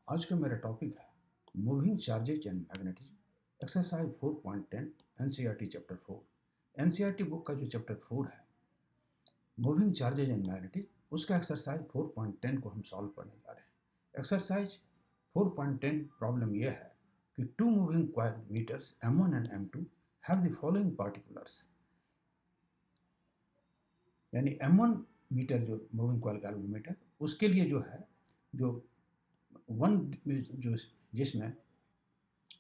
आज का मेरा टॉपिक है moving charges and magnetism, exercise 4.10, NCERT chapter 4। NCERT book का जो चैप्टर 4 है मूविंग चार्जेज एंड मैग्नेटिज्म, उसका एक्सरसाइज 4.10 को हम सॉल्व करने जा रहे हैं। एक्सरसाइज 4.10 प्रॉब्लम यह है कि two moving coil meters M1 and M2 have the following particulars. यानी M1 मीटर जो मूविंग कॉइल कैलवोमीटर, उसके लिए जो है जो वन जो जिसमें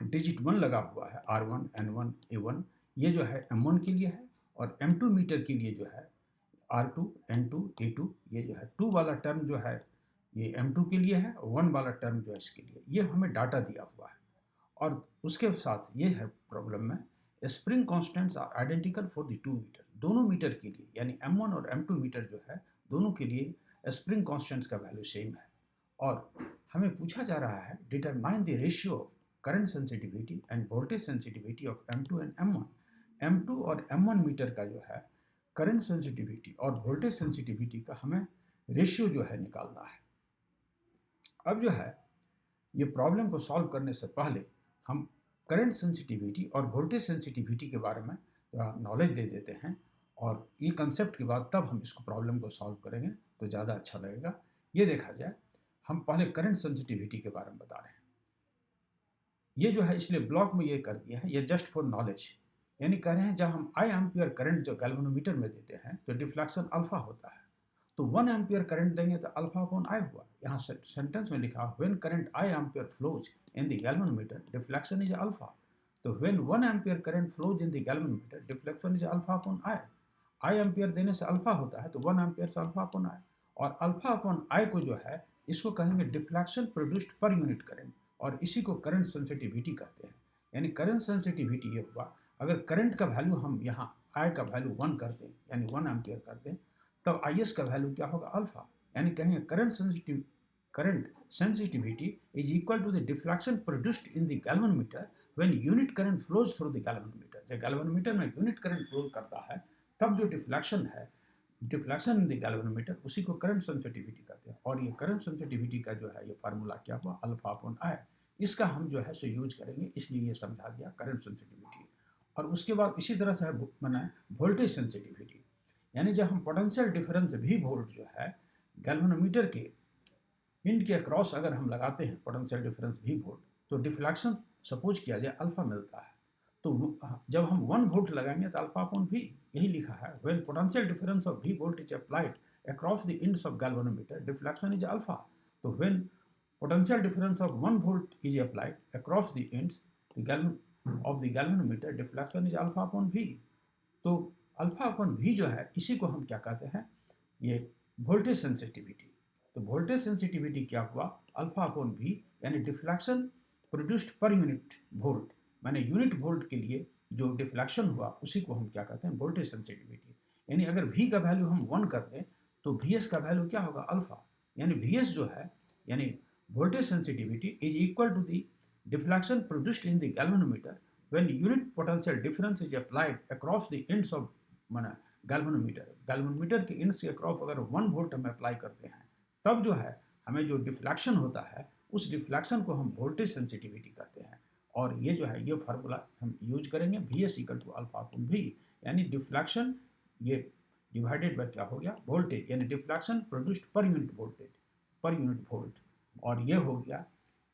डिजिट 1 लगा हुआ है R1 N1 A1, ये जो है M1 के लिए है। और M2 मीटर के लिए जो है R2 N2 A2, ये जो है 2 वाला टर्म जो है ये M2 के लिए है, 1 वाला टर्म जो है इसके लिए। ये हमें डाटा दिया हुआ है और उसके साथ ये है प्रॉब्लम में spring constants are identical for the two meter. दोनों मीटर के लिए यानी M1 और M2 मीटर जो है दोनों के लिए स्प्रिंग कांस्टेंट्स का वैल्यू सेम है। और हमें पूछा जा रहा है determine the ratio of current sensitivity and voltage sensitivity of M2 and M1। M2 और M1 मीटर का जो है करंट सेंसिटिविटी और वोल्टेज सेंसिटिविटी का हमें रेशियो जो है निकालना है। अब जो है ये प्रॉब्लम को सॉल्व करने से पहले हम करंट सेंसिटिविटी और वोल्टेज सेंसिटिविटी के बारे में नॉलेज दे देते हैं, और ये कंसेप्ट के बाद तब हम इसको प्रॉब्लम को सॉल्व करेंगे तो ज़्यादा अच्छा लगेगा। ये देखा जाए, हम पहले करंट सेंसिटिविटी के बारे में बता रहे हैं। ये जो है इसलिए ब्लॉक में ये कर दिया है, ये जस्ट फॉर नॉलेज। यानी कह रहे हैं जब हम आई एम्पियर करंट जो गैल्वेनोमीटर में देते हैं तो डिफ्लेक्शन अल्फा होता है, तो 1 एम्पियर करंट देंगे तो अल्फा अपॉन आई हुआ। यहाँ सेंटेंस में लिखा when current I ampere flows in the galvanometer deflection is alpha. तो when 1 ampere current flows in the galvanometer deflection is alpha upon I ampere देने से अल्फा होता है तो 1 एम्पियर से अल्फा अपॉन आई, और अल्फा अपॉन आई को जो है इसको कहेंगे deflection produced per unit current, और इसी को करंट सेंसिटिविटी कहते हैं। यानी करंट सेंसिटिविटी ये हुआ, अगर करंट का वैल्यू हम यहाँ आई का वैल्यू 1 कर दें यानी 1 एम्पियर कर दें, तब आई एस का वैल्यू क्या होगा अल्फा। यानी कहेंगे current sensitivity is equal to the deflection produced in the galvanometer when unit current flows through the galvanometer. जब गैल्वेनोमीटर में यूनिट करंट फ्लो करता है तब जो डिफ्लेक्शन है, डिफ्लेक्शन इन द गैल्वेनोमीटर, उसी को करंट सेंसिटिविटी कहते हैं। और ये करंट सेंसिटिविटी का जो है ये फार्मूला क्या हुआ अल्फा अपॉन आई। इसका हम जो है सो यूज करेंगे, इसलिए ये समझा दिया करंट सेंसिटिविटी। और उसके बाद इसी तरह से है बना वोल्टेज सेंसिटिविटी। यानी जब हम पोटेंशियल डिफरेंस भी वोल्ट जो है गैल्वेनोमीटर के इंड के अक्रॉस अगर हम लगाते हैं पोटेंशियल डिफरेंस भी वोल्ट, तो डिफ्लेक्शन सपोज किया जाए अल्फा मिलता है। तो जब हम 1 वोल्ट लगाएंगे तो अल्फा अपॉन भी, यही लिखा है when potential difference of V volt is applied across the ends of galvanometer deflection is alpha. तो when potential difference of 1 volt is applied across the ends of the galvanometer deflection is alpha upon V। तो alpha upon V जो है इसी को हम क्या कहते हैं, ये वोल्टेज सेंसिटिविटी। तो वोल्टेज सेंसिटिविटी क्या हुआ अल्फा अपॉन V, यानी deflection produced per unit volt, माने यूनिट वोल्ट के लिए जो डिफ्लेक्शन हुआ उसी को हम क्या कहते हैं वोल्टेज सेंसिटिविटी। यानी अगर V का वैल्यू हम 1 कर दें तो VS का वैल्यू क्या होगा अल्फा। यानी VS जो है यानी voltage sensitivity is equal to the deflection produced in the galvanometer when unit potential difference is applied across the ends of माना गैल्वेनोमीटर के इंड्स के अक्रॉस अगर 1 वोल्ट हम अप्लाई करते हैं तब जो है हमें जो डिफ्लेक्शन होता है उस डिफ्लेक्शन को हम वोल्टेज सेंसिटिविटी कहते हैं। और ये जो है ये फार्मूला हम यूज करेंगे VS equal to alpha upon V। यानी डिफ्लेक्शन ये डिवाइडेड बाय क्या हो गया वोल्टेज, यानी deflection produced per unit voltage per unit volt, और ये हो गया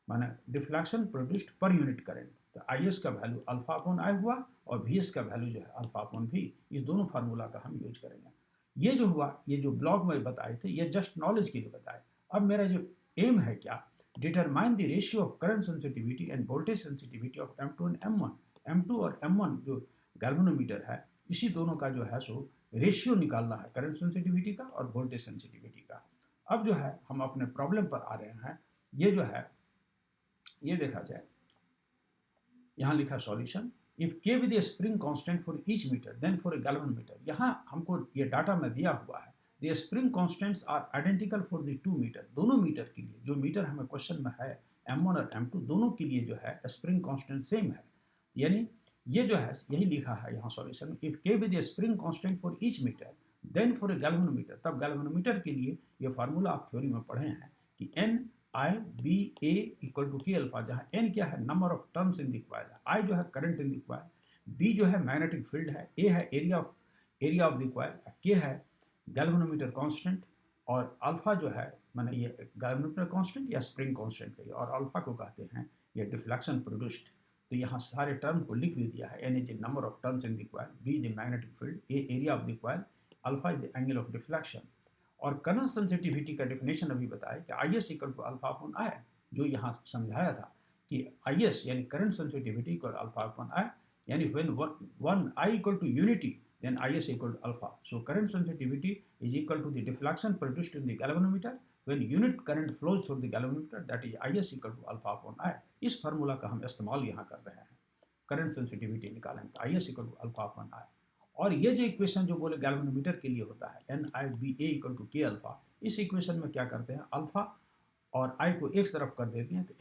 माना deflection produced per unit current. तो आई एस का वैल्यू अल्फा अपॉन आई हुआ और वी एस का वैल्यू जो है अल्फा अपॉन भी। इस दोनों फार्मूला का हम यूज करेंगे। ये जो हुआ ये जो ब्लॉक में बताए थे ये जस्ट नॉलेज के लिए बताए। अब मेरा जो एम है क्या, determine the ratio of current sensitivity and voltage sensitivity of M2 and M1। M2 और M1 जो गैल्वेनोमीटर है इसी दोनों का जो है सो रेशियो निकालना है करंट सेंसिटिविटी का और वोल्टेज सेंसिटिविटी का। अब जो है हम अपने प्रॉब्लम पर आ रहे हैं। ये जो है ये देखा जाए, यहाँ लिखा solution if K with a spring constant for each meter then for a galvanometer. यहाँ हमको ये डाटा में दिया हुआ है the spring constants are identical for the 2 meter. दोनों मीटर के लिए जो मीटर हमें क्वेश्चन में है M1 और M2 दोनों के लिए जो है स्प्रिंग कांस्टेंट सेम है। यानी ये जो है यही लिखा है यहाँ सॉल्यूशन में if K with a spring constant for each meter then for a galvanometer. तब गैल्वेनोमीटर के लिए ये फार्मूला आप थ्योरी में पढ़े हैं कि N I B A equal to K alpha, जहाँ एन क्या है, number of turns in the coil, I जो है current in the coil, B जो है मैग्नेटिक फील्ड है, ए है एरिया ऑफ द कॉइल, के है गैल्वेनोमीटर कांस्टेंट, और अल्फा जो है माने ये गैल्वेनोमीटर कांस्टेंट या स्प्रिंग कांस्टेंट है, और अल्फा को कहते हैं ये डिफ्लेक्शन प्रोड्यूस्ड। तो यहाँ सारे टर्म को लिख भी दिया है, N is the number of turns in the coil, B the magnetic field, A area of the coil, alpha is the angle of deflection. और करंट सेंसिटिविटी का डेफिनेशन अभी बताया कि I S equal to alpha upon I, जो यहाँ समझाया था कि आई एस यानी current sensitivity equal alpha upon I, यानी when one I equal to unity then IS equal to alpha. So current sensitivity is equal to the deflection produced in the galvanometer when unit current flows through the galvanometer, that is IS equal to alpha upon I. इस formula का हम इस्तेमाल यहाँ कर रहे हैं current sensitivity निकालें तो IS equal to alpha upon I। और ये जो इक्वेशन जो बोले गैल्वेनोमीटर के लिए होता है NIBA equal to K alpha, इस इक्वेशन में क्या करते हैं, अल्फा और I को एक तरफ कर देते हैं, तो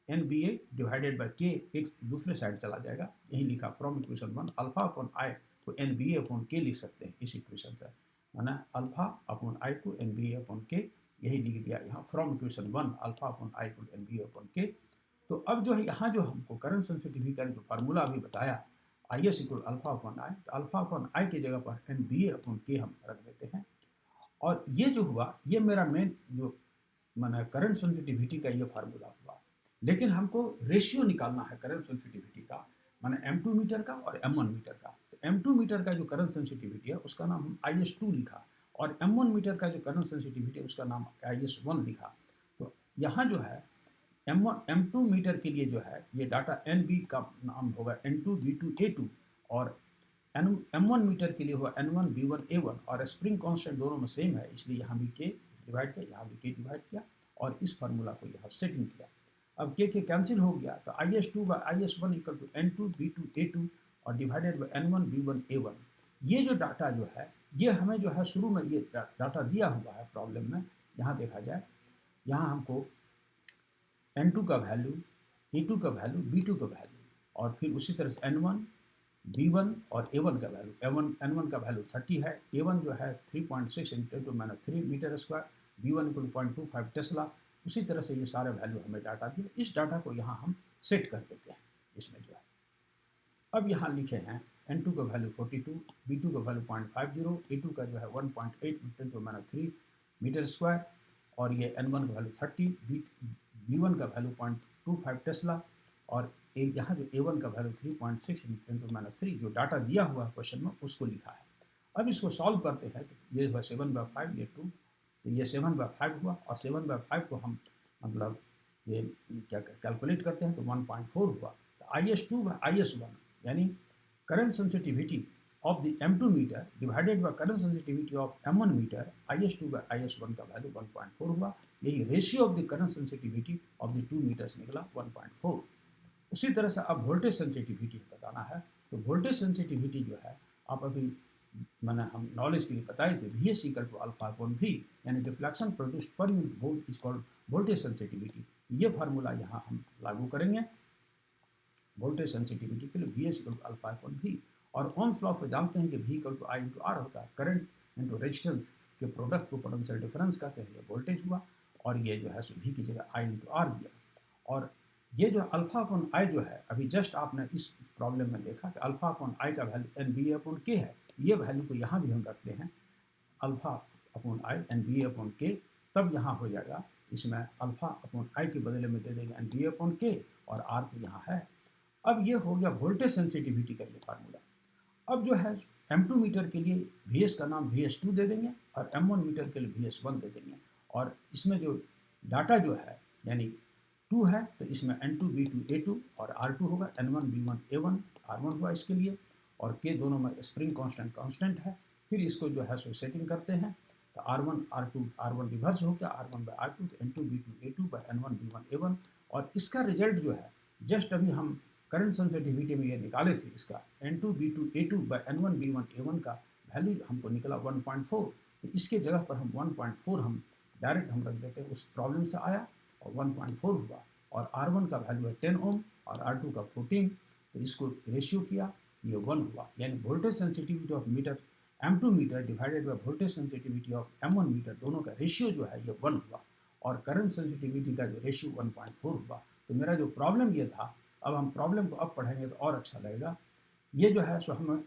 NBA डिवाइडेड बाई के एक दूसरे साइड चला जाएगा, यही लिखा from equation 1 alpha upon I को NBA अपॉन के लिख सकते हैं इस इक्वेशन से, माना अल्फा अपॉन I को NBA अपॉन के, यही लिख दिया यहाँ from equation 1 alpha upon I को NBA अपॉन के। तो अब जो है यहाँ जो हमको करंट सेंसिटिविटी का जो फार्मूला अभी बताया IS इक्वल अल्फा अपॉन आई, तो अल्फा अपॉन आई की जगह पर NBA अपॉन के हम रख देते हैं। और ये जो हुआ ये मेरा मेन जो माना करंट सेंसिटिविटी का ये फार्मूला हुआ, लेकिन हमको रेशियो निकालना है करंट सेंसिटिविटी का, माना M2 मीटर का और M1 मीटर का। तो M2 मीटर का जो करंट सेंसिटिविटी है उसका नाम हम IS2 लिखा, और M1 मीटर का जो करंट सेंसिटिविटी है उसका नाम IS1 लिखा। तो यहाँ जो है M2 मीटर के लिए जो है ये डाटा NB का नाम होगा N2 B2 A2, और M1 मीटर के लिए हुआ N1 B1 A1, और स्प्रिंग कांस्टेंट दोनों में सेम है, इसलिए यहाँ भी के डिवाइड किया, यहाँ भी के डिवाइड किया, और इस फार्मूला को यहाँ सेटिंग किया। अब के कैंसिल हो गया, तो IS2 by IS1 equal to N2 B2 A2 और divided by N1 B1 A1। ये जो डाटा जो है ये हमें जो है शुरू में ये डाटा दिया हुआ है प्रॉब्लम में, यहाँ देखा जाए, यहाँ हमको N2 का वैल्यू, A2 का वैल्यू, B2 का वैल्यू, और फिर उसी तरह से N1 B1 और A1 का वैल्यू, N1 का वैल्यू 30 है, A1 जो है 3.6 into -3 meter square, B1 equal 0.25 tesla. उसी तरह से ये सारे वैल्यू हमें डाटा दिए, इस डाटा को यहाँ हम सेट कर देते हैं इसमें जो है। अब यहाँ लिखे हैं N2 का वैल्यू 42, B2 का वैल्यू 0.50, A2 का जो है 1.8 इंटू -3 मीटर स्क्वायर, और ये N1 का वैल्यू 30, B1 का वैल्यू 0.25 टेस्ला, और यहाँ जो A1 का वैल्यू 3.6 इंटू -3 जो डाटा दिया हुआ है क्वेश्चन में उसको लिखा है। अब इसको सॉल्व करते हैं, तो ये हुआ 7/5, ये 2, तो ये 7/5 हुआ, और 7/5 को हम मतलब ये क्या कैलकुलेट करते हैं तो 1.4 हुआ। तो IS2 बाई IS1 यानी current sensitivity of the M2 meter divided by current sensitivity of M1 meter, IS2 by IS1 का वैल्यू 1.4 हुआ। यही ratio of the current sensitivity of the 2 meters निकला 1.4। उसी तरह से अब वोल्टेज सेंसिटिविटी बताना है, तो वोल्टेज सेंसिटिविटी जो है आप अभी मैंने हम नॉलेज के लिए बताए थे, VS equal to alpha upon V, यानी deflection produced per unit volt is called voltage sensitivity. ये फार्मूला यहाँ हम लागू करेंगे वोल्टेज सेंसिटिविटी के लिए, VS equal to alpha upon V। और ओम्स लॉ से जानते हैं कि V equal to I into R होता है, करंट इंटू रेजिस्टेंस के प्रोडक्ट को पोटेंशियल डिफरेंस कहते हैं, ये वोल्टेज हुआ, और ये जो है V की जगह I इंटू R दिया। और ये जो अल्फा अपॉन I जो है अभी जस्ट आपने इस प्रॉब्लम में देखा कि अल्फा अपॉन I का वैल्यू NBA अपॉन K है, ये वैल्यू को यहाँ भी हम रखते हैं alpha upon I NBA upon K, तब यहाँ हो जाएगा इसमें अल्फा अपॉन I के बदले में दे देंगे NBA अपॉन K, और R तो यहाँ है। अब ये हो गया वोल्टेज सेंसिटिविटी का ये फार्मूला। अब जो है M2 मीटर के लिए VS का नाम VS2 दे देंगे, और M1 मीटर के लिए VS1 दे देंगे, और इसमें जो डाटा जो है यानी 2 है तो इसमें N2 B2 A2 और R2 होगा, N1 B1 A1 R1 हुआ इसके लिए, और K दोनों में स्प्रिंग कांस्टेंट है। फिर इसको जो है सो सेटिंग करते हैं, तो R1 R2 R1 रिवर्स हो गया, R1 बाई R2, तो N2 B2 A2 by N1 B1 A1, और इसका रिजल्ट जो है जस्ट अभी हम करंट सेंसिटिविटी में ये निकाले थे, इसका N2 B2 A2 by N1 B1 A1 का वैल्यू हमको निकला 1.4, तो इसके जगह पर हम 1.4 हम डायरेक्ट हम रख देते हैं, उस प्रॉब्लम से आया और 1.4 हुआ, और R1 का वैल्यू है 10 ओम और R2 का 14, तो इसको रेशियो किया, ये 1 हुआ, यानी voltage sensitivity of meter M2 meter divided by voltage sensitivity of M1 meter, दोनों का रेशियो जो है ये 1 हुआ। और करंट सेंसिटिविटी का जो रेशियो 1.4 हुआ। तो मेरा जो प्रॉब्लम ये था, अब हम प्रॉब्लम को अब पढ़ेंगे तो और अच्छा लगेगा। ये जो है सो हमें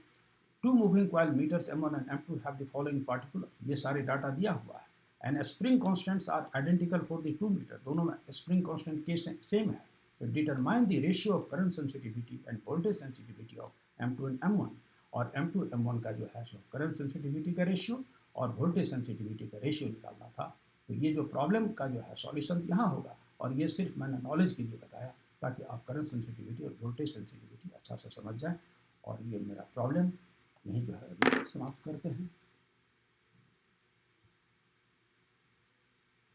two moving coil meters M1 and M2 have the following particulars, ये सारे डाटा दिया हुआ है। And spring constants are identical for the two meter, दोनों में स्प्रिंग कॉन्स्टेंट के सेम है। तो determine the ratio of current sensitivity and voltage sensitivity of M2 and M1, और M2 M1 का जो है सो करंट सेंसिटिविटी का रेशियो और वोल्टेज सेंसिटिविटी का रेशियो निकालना था। तो ये जो प्रॉब्लम का जो है सॉल्यूशन यहाँ होगा, और ये सिर्फ मैंने नॉलेज के लिए बताया ताकि आप करंट सेंसिटिविटी और वोल्टेज सेंसिटिविटी अच्छा से समझ जाएं। और ये मेरा प्रॉब्लम यहीं जो है समाप्त करते हैं।